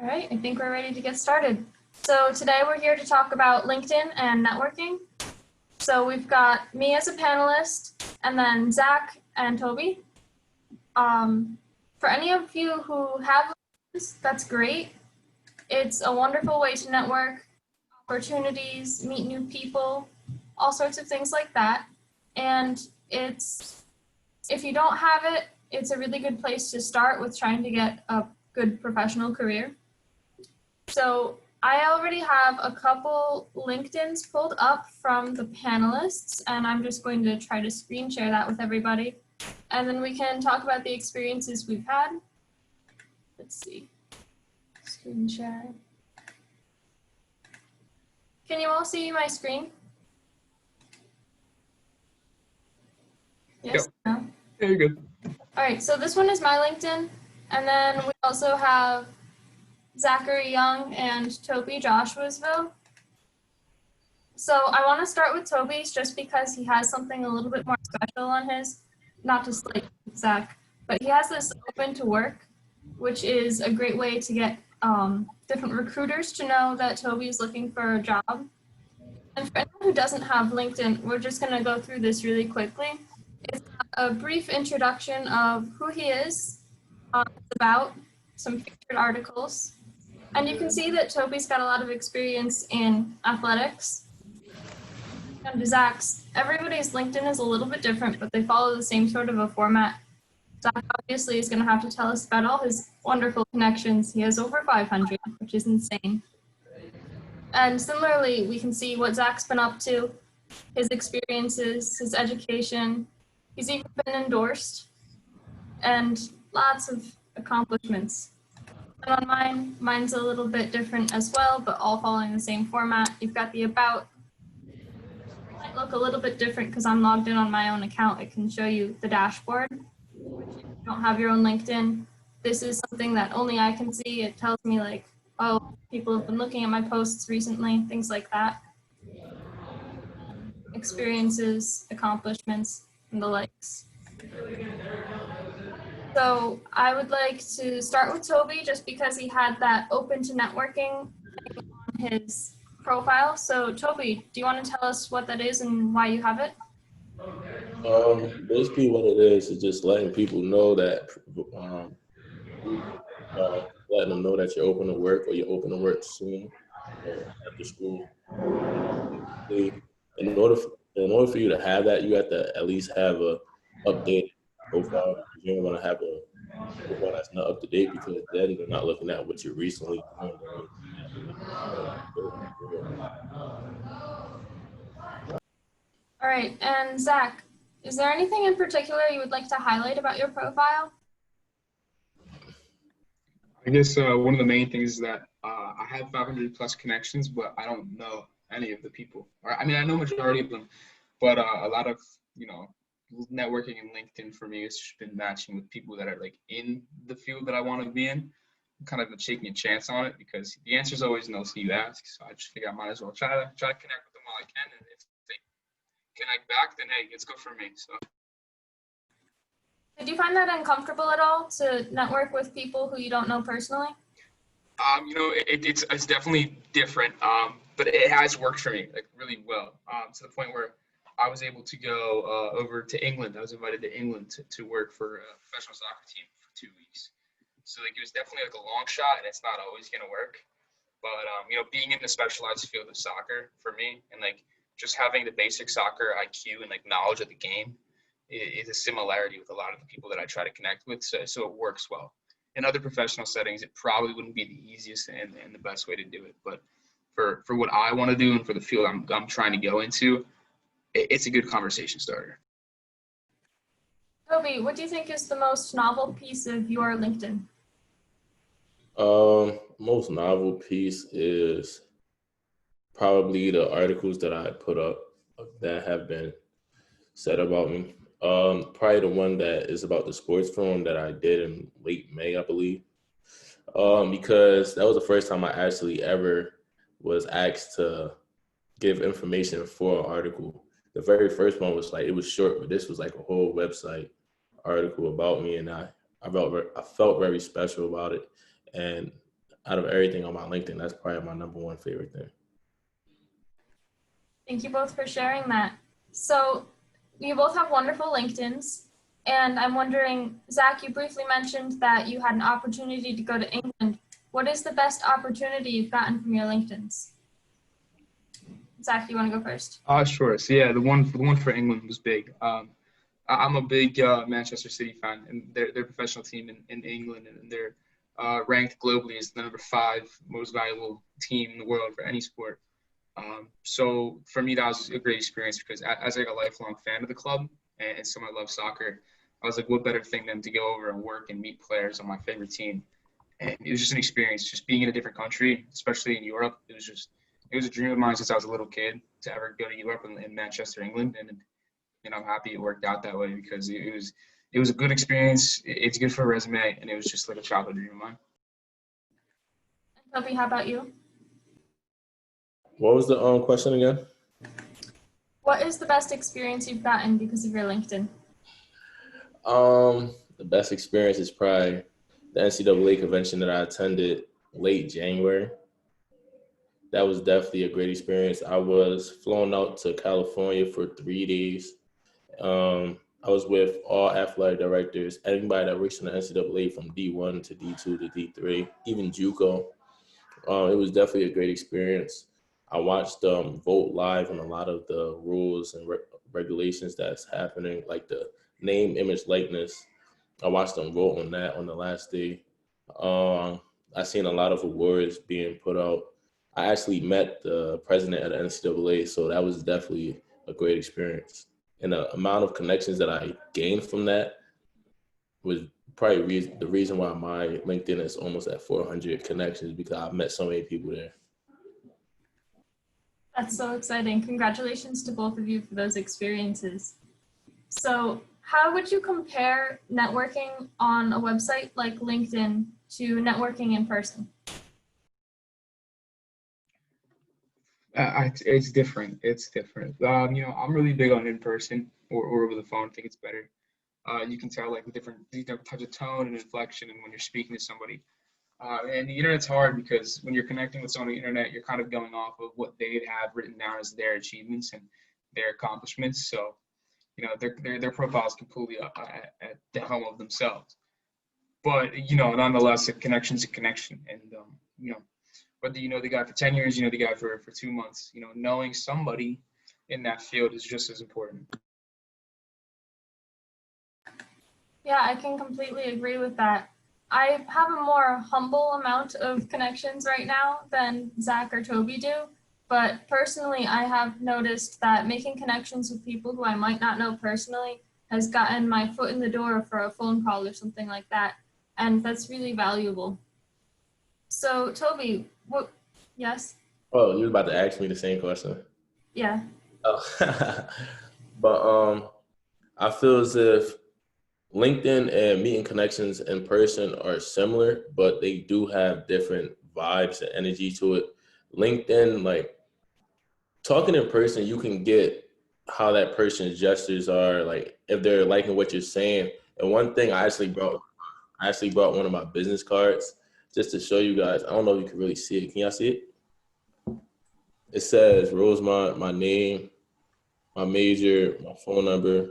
All right, I think we're ready to get started. So today we're here to talk about LinkedIn and networking. So we've got me as a panelist, and then Zach and Toby. For any of you who have LinkedIn, that's great. It's a wonderful way to network, opportunities, meet new people, all sorts of things like that. And if you don't have it, it's a really good place to start with trying to get a good professional career. So I already have a couple LinkedIns pulled up from the panelists, and I'm just going to try to screen share that with everybody. And then we can talk about the experiences we've had. Let's see, screen share. Can you all see my screen? Yes? Yep. No? Yeah, you're good. All right, so this one is my LinkedIn. And then we also have Zachary Young and Toby Joshuasville. So I want to start with Toby's just because he has something a little bit more special on his, not to slight Zach, but he has this open to work, which is a great way to get different recruiters to know that Toby is looking for a job. And for anyone who doesn't have LinkedIn, we're just going to go through this really quickly. It's a brief introduction of who he is, about some featured articles. And you can see that Toby's got a lot of experience in athletics. And Zach's, everybody's LinkedIn is a little bit different, but they follow the same sort of a format. Zach obviously is going to have to tell us about all his wonderful connections. He has over 500, which is insane. And similarly, we can see what Zach's been up to, his experiences, his education. He's even been endorsed, and lots of accomplishments. And on mine's a little bit different as well, but all following the same format. You've got the about. It might look a little bit different because I'm logged in on my own account. It can show you the dashboard. Which if you don't have your own LinkedIn, this is something that only I can see. It tells me like, oh, people have been looking at my posts recently, things like that. Experiences, accomplishments, and the likes. So I would like to start with Toby just because he had that open to networking thing on his profile. So Toby, do you want to tell us what that is and why you have it? Basically what it is just letting people know that, letting them know that you're open to work or you're open to work soon after school. In order for you to have that, you have to at least have a updated profile. You don't want to have a profile that's not up to date because then they're not looking at what you recently done. All right, and Zach, is there anything in particular you would like to highlight about your profile? I guess one of the main things is that I have 500 plus connections, but I don't know any of the people. I mean, I know majority of them, but a lot of, networking in LinkedIn for me has just been matching with people that are like in the field that I want to be in. I'm kind of taking a chance on it because the answer is always no, so you ask. So I just figure I might as well try to connect with them while I can, and if they connect back, then hey, it's good for me. So. Did you find that uncomfortable at all to network with people who you don't know personally? It's definitely different, but it has worked for me like really well, to the point where I was able to go over to England. I was invited to England to work for a professional soccer team for 2 weeks. So like it was definitely like a long shot, and it's not always gonna work. But being in the specialized field of soccer for me, and like just having the basic soccer IQ and like knowledge of the game, is a similarity with a lot of the people that I try to connect with. So it works well. In other professional settings, it probably wouldn't be the easiest and the best way to do it. But for what I want to do and for the field I'm trying to go into, it's a good conversation starter. Toby, what do you think is the most novel piece of your LinkedIn? Most novel piece is probably the articles that I put up that have been said about me. Probably the one that is about the sports forum that I did in late May, I believe. Because that was the first time I actually ever was asked to give information for an article. The very first one was like, it was short, but this was like a whole website article about me, and I felt very special about it. And out of everything on my LinkedIn, that's probably my number one favorite thing. Thank you both for sharing that. So you both have wonderful LinkedIns. And I'm wondering, Zach, you briefly mentioned that you had an opportunity to go to England. What is the best opportunity you've gotten from your LinkedIns? Zach, you want to go first? Sure. So yeah, the one for England was big. I'm a big Manchester City fan, and their professional team in England, and they're ranked globally as the number 5 most valuable team in the world for any sport. So for me, that was a great experience because as like a lifelong fan of the club and someone who loves soccer, I was like, what better thing than to go over and work and meet players on my favorite team. And it was just an experience, just being in a different country, especially in Europe. It was a dream of mine since I was a little kid to ever go to Europe in Manchester, England. And I'm happy it worked out that way because it was a good experience. It's good for a resume, and it was just like a childhood dream of mine. Toby, how about you? What was the question again? What is the best experience you've gotten because of your LinkedIn? The best experience is probably the NCAA convention that I attended late January. That was definitely a great experience. I was flown out to California for 3 days. I was with all athletic directors, anybody that works in the NCAA from D1 to D2 to D3, even JUCO. It was definitely a great experience. I watched vote live on a lot of the rules and regulations that's happening, like the name, image, likeness. I watched them vote on that on the last day. I seen a lot of awards being put out. I actually met the president of the NCAA, so that was definitely a great experience. And the amount of connections that I gained from that was probably the reason why my LinkedIn is almost at 400 connections, because I've met so many people there. That's so exciting. Congratulations to both of you for those experiences. So how would you compare networking on a website like LinkedIn to networking in person? It's different. It's different. I'm really big on in person or over the phone. I think it's better. You can tell like the different types of tone and inflection, and when you're speaking to somebody. And the internet's hard because when you're connecting with someone on the internet, you're kind of going off of what they have written down as their achievements and their accomplishments. So, their profile is completely at the helm of themselves. But nonetheless, a connection's a connection, and whether you know the guy for 10 years, you know the guy for 2 months, knowing somebody in that field is just as important. Yeah, I can completely agree with that. I have a more humble amount of connections right now than Zach or Toby do, but personally, I have noticed that making connections with people who I might not know personally has gotten my foot in the door for a phone call or something like that, and that's really valuable. So, Toby, yes? Oh, you were about to ask me the same question. Yeah. Oh. But I feel as if LinkedIn and meeting connections in person are similar, but they do have different vibes and energy to it. LinkedIn, like talking in person, you can get how that person's gestures are, like if they're liking what you're saying. And one thing I actually brought one of my business cards just to show you guys. I don't know if you can really see it. Can y'all see it? It says Rosemont, my name, my major, my phone number,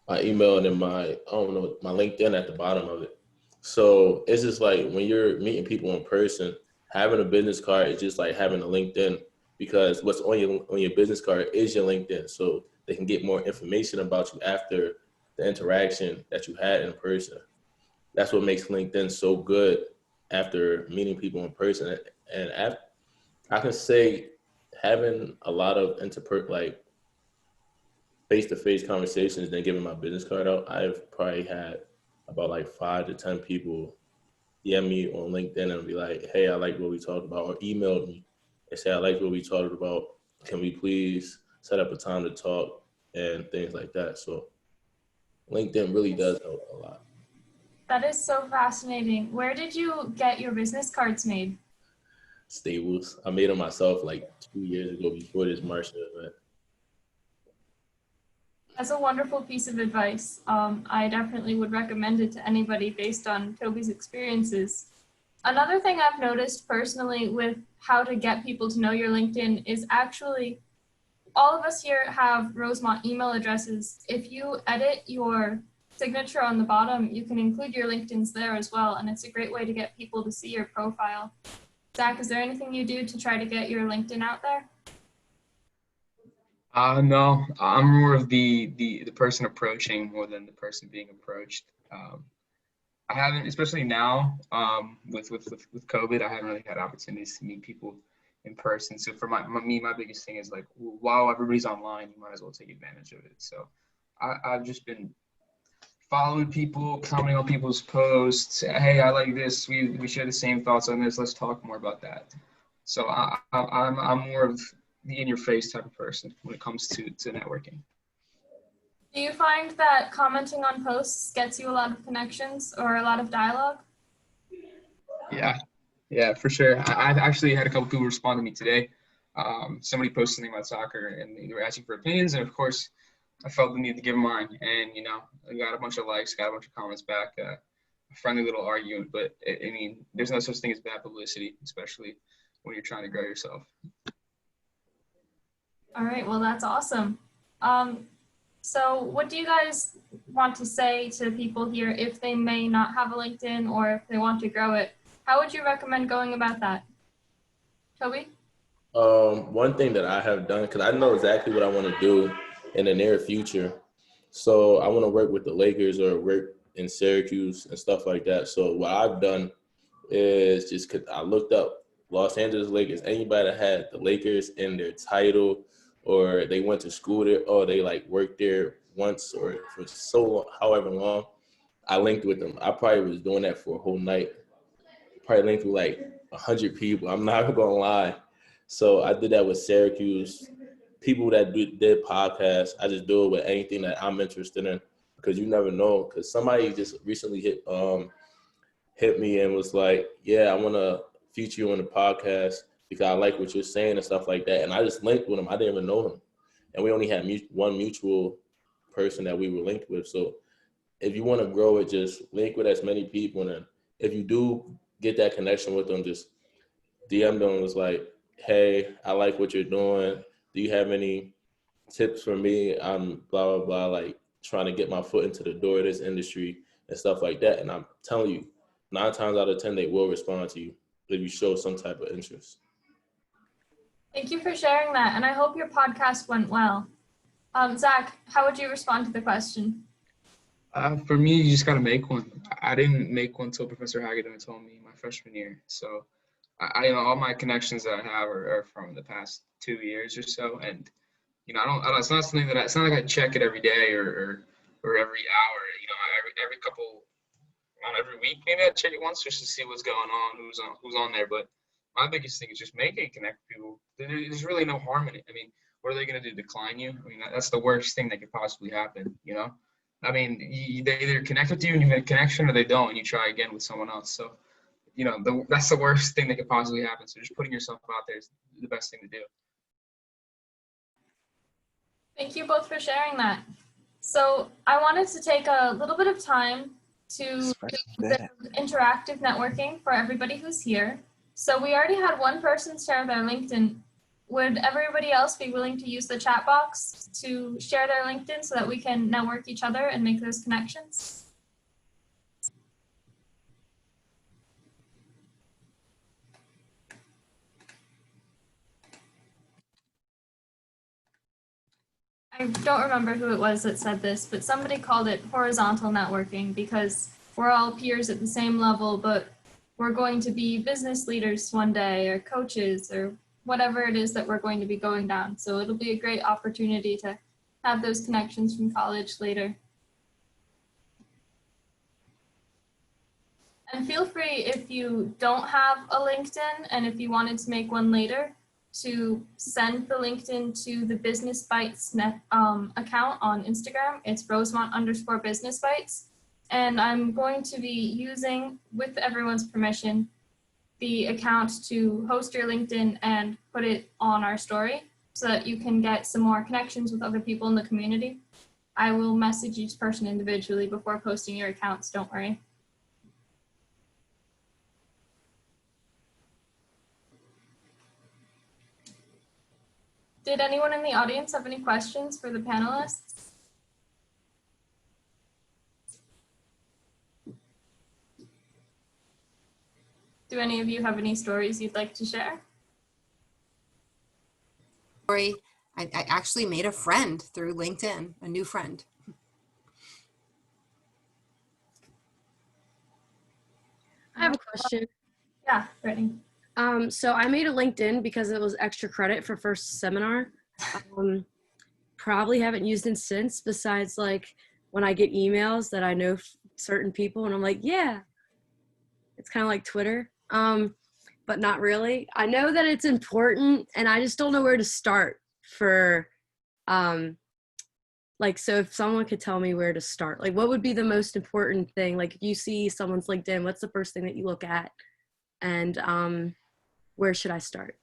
my email, and then my LinkedIn at the bottom of it. So it's just like when you're meeting people in person, having a business card is just like having a LinkedIn, because what's on your business card is your LinkedIn. So they can get more information about you after the interaction that you had in person. That's what makes LinkedIn so good after meeting people in person. And I can say having a lot of face-to-face conversations than giving my business card out. I've probably had about like 5 to 10 people DM me on LinkedIn and be like, hey, I like what we talked about, or emailed me and say, I like what we talked about. Can we please set up a time to talk and things like that? So LinkedIn really does help a lot. That is so fascinating. Where did you get your business cards made? Stables. I made them myself like 2 years ago before this Martian event. That's a wonderful piece of advice. I definitely would recommend it to anybody based on Toby's experiences. Another thing I've noticed personally with how to get people to know your LinkedIn is actually all of us here have Rosemont email addresses. If you edit your signature on the bottom, you can include your LinkedIn's there as well, and it's a great way to get people to see your profile. Zach, is there anything you do to try to get your LinkedIn out there? No, I'm more of the person approaching more than the person being approached. I haven't, especially now, with COVID, I haven't really had opportunities to meet people in person. So for my biggest thing is like, while everybody's online, you might as well take advantage of it. So I've just been following people, commenting on people's posts. Hey, I like this. We share the same thoughts on this. Let's talk more about that. So I'm more of the in-your-face type of person when it comes to networking. Do you find that commenting on posts gets you a lot of connections or a lot of dialogue? Yeah, for sure. I've actually had a couple people respond to me today. Somebody posted something about soccer and they were asking for opinions, and of course, I felt the need to give mine. And I got a bunch of likes, got a bunch of comments back, a friendly little argument. But I mean, there's no such thing as bad publicity, especially when you're trying to grow yourself. All right, well, that's awesome. So what do you guys want to say to people here if they may not have a LinkedIn or if they want to grow it? How would you recommend going about that? Toby? One thing that I have done, because I know exactly what I want to do in the near future. So I want to work with the Lakers or work in Syracuse and stuff like that. So what I've done is just I looked up Los Angeles Lakers. Anybody that had the Lakers in their title or they went to school there or they like worked there once or for so long, however long, I linked with them. I probably was doing that for a whole night. Probably linked with like 100 people. I'm not gonna lie. So I did that with Syracuse. People that did podcasts, I just do it with anything that I'm interested in because you never know. Because somebody just recently hit me and was like, "Yeah, I want to feature you on the podcast because I like what you're saying and stuff like that." And I just linked with him. I didn't even know him, and we only had one mutual person that we were linked with. So if you want to grow it, just link with as many people, and then if you do get that connection with them, just DM them and was like, "Hey, I like what you're doing. Do you have any tips for me? I'm blah, blah, blah, like trying to get my foot into the door of this industry and stuff like that." And I'm telling you, 9 times out of 10, they will respond to you if you show some type of interest. Thank you for sharing that, and I hope your podcast went well. Zach, how would you respond to the question? For me, you just got to make one. I didn't make one until Professor Hagedorn told me my freshman year. So all my connections that I have are from the past 2 years or so. And, I don't, it's not something it's not like I check it every day or every hour, every couple, not every week, maybe I check it once just to see what's going on, who's on there. But my biggest thing is just making it connect with people. There's really no harm in it. I mean, what are they going to do? Decline you? I mean, that's the worst thing that could possibly happen, I mean, they either connect with you and you have a connection or they don't and you try again with someone else. So, that's the worst thing that could possibly happen. So just putting yourself out there is the best thing to do. Thank you both for sharing that. So I wanted to take a little bit of time to build interactive networking for everybody who's here. So we already had one person share their LinkedIn. Would everybody else be willing to use the chat box to share their LinkedIn so that we can network each other and make those connections? I don't remember who it was that said this, but somebody called it horizontal networking because we're all peers at the same level, but we're going to be business leaders one day or coaches or whatever it is that we're going to be going down. So it'll be a great opportunity to have those connections from college later. And feel free, if you don't have a LinkedIn and if you wanted to make one later, to send the LinkedIn to the Business Bytes account on Instagram. It's Rosemont_Business Bytes. And I'm going to be using, with everyone's permission, the account to host your LinkedIn and put it on our story so that you can get some more connections with other people in the community. I will message each person individually before posting your accounts, don't worry. Did anyone in the audience have any questions for the panelists? Do any of you have any stories you'd like to share? I actually made a friend through LinkedIn, a new friend. I have a question. Yeah, Brittany. So I made a LinkedIn because it was extra credit for first seminar. Probably haven't used it since, besides like when I get emails that I know certain people and I'm like, yeah, it's kind of like Twitter, but not really. I know that it's important and I just don't know where to start for, like, so if someone could tell me where to start, like what would be the most important thing? Like if you see someone's LinkedIn, what's the first thing that you look at? And where should I start?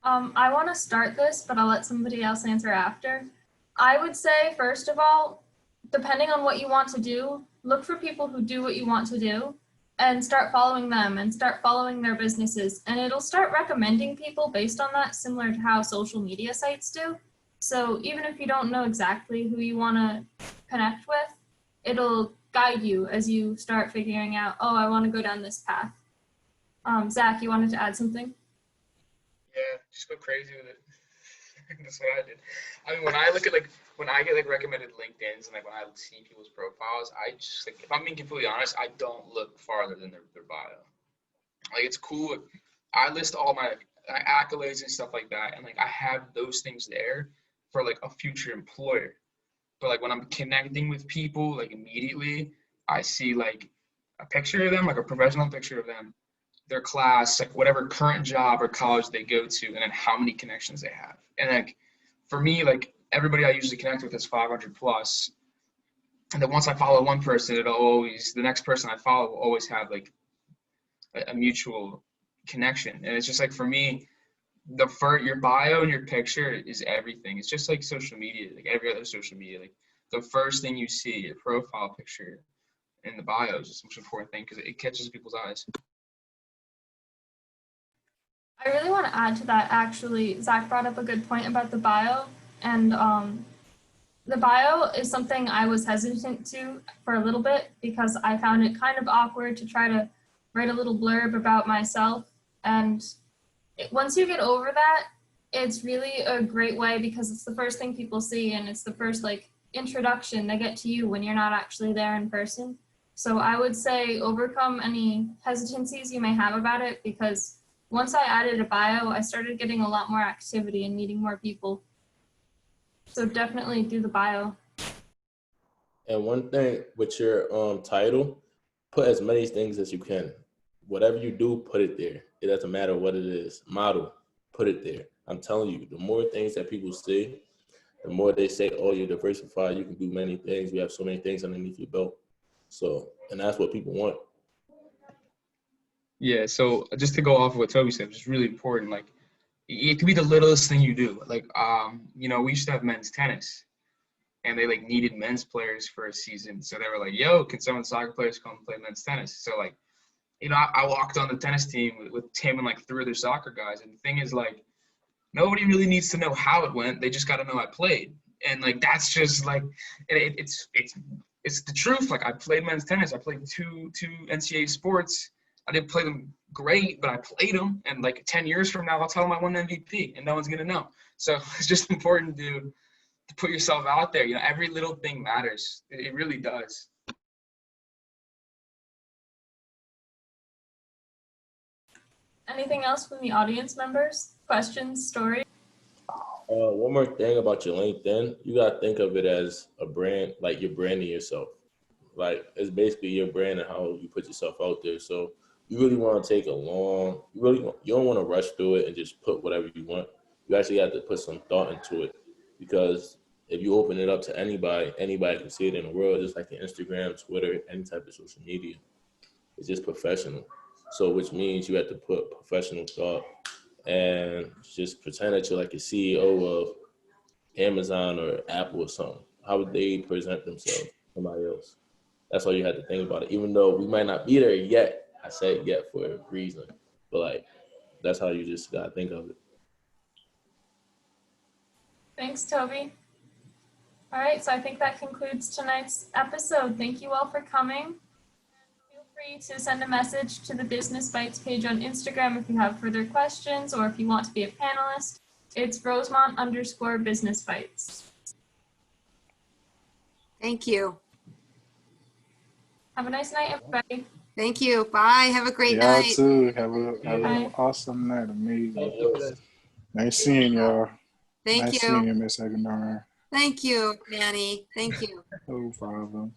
I want to start this, but I'll let somebody else answer after. I would say, first of all, depending on what you want to do, look for people who do what you want to do and start following them and start following their businesses. And it'll start recommending people based on that, similar to how social media sites do. So even if you don't know exactly who you want to connect with, it'll guide you as you start figuring out, oh, I want to go down this path. Zach, you wanted to add something? Yeah, just go crazy with it. That's what I did. I mean, when I look at when I get recommended LinkedIn's and when I see people's profiles, I just if I'm being completely honest, I don't look farther than their bio. Like it's cool. I list all my accolades and stuff like that, and I have those things there for a future employer. But when I'm connecting with people, immediately I see a picture of them, a professional picture of them, their class, whatever current job or college they go to, and then how many connections they have. And for me, everybody I usually connect with is 500 plus. And then once I follow one person, the next person I follow will always have a mutual connection. And it's just for me, your bio and your picture is everything. It's just like social media, every other social media. The first thing you see, your profile picture and the bio is just the most important thing because it catches people's eyes. I really want to add to that, actually. Zach brought up a good point about the bio, and the bio is something I was hesitant to for a little bit because I found it kind of awkward to try to write a little blurb about myself. And once you get over that, it's really a great way because it's the first thing people see and it's the first introduction they get to you when you're not actually there in person. So I would say overcome any hesitancies you may have about it, because once I added a bio, I started getting a lot more activity and meeting more people. So definitely do the bio. And one thing with your title, put as many things as you can. Whatever you do, put it there. It doesn't matter what it is. Model, put it there. I'm telling you, the more things that people see, the more they say, oh, you're diversified, you can do many things. We have so many things underneath your belt. So, and that's what people want. Yeah, so just to go off of what Toby said, which is really important, it could be the littlest thing you do. We used to have men's tennis, and they needed men's players for a season. So they were like, yo, can some of the soccer players come play men's tennis? So I walked on the tennis team with Tim and 3 other soccer guys. And the thing is nobody really needs to know how it went. They just got to know I played. And that's just it's the truth. I played men's tennis. I played two NCAA sports. I didn't play them great, but I played them. And 10 years from now, I'll tell them I won an MVP and no one's going to know. So it's just important to put yourself out there. Every little thing matters. It really does. Anything else from the audience members? Questions, stories? One more thing about your LinkedIn, you got to think of it as a brand, you're branding yourself. It's basically your brand and how you put yourself out there. So you really want to take you don't want to rush through it and just put whatever you want. You actually have to put some thought into it, because if you open it up to anybody can see it in the world, just like your Instagram, Twitter, any type of social media. It's just professional. So which means you have to put professional thought and just pretend that you're a CEO of Amazon or Apple or something. How would they present themselves to somebody else? That's all you had to think about it. Even though we might not be there yet, I said yet for a reason. But that's how you just gotta think of it. Thanks, Toby. All right, so I think that concludes tonight's episode. Thank you all for coming. Feel free to send a message to the Business Bytes page on Instagram if you have further questions or if you want to be a panelist. It's Rosemont_Business Bytes. Thank you. Have a nice night, everybody. Thank you. Bye. Have a great Y'all night. too. Have an Bye. awesome night. Amazing. Nice seeing y'all. Thank Nice you. seeing you, Miss Hagendorn. Thank you, Manny. Thank you. No problem.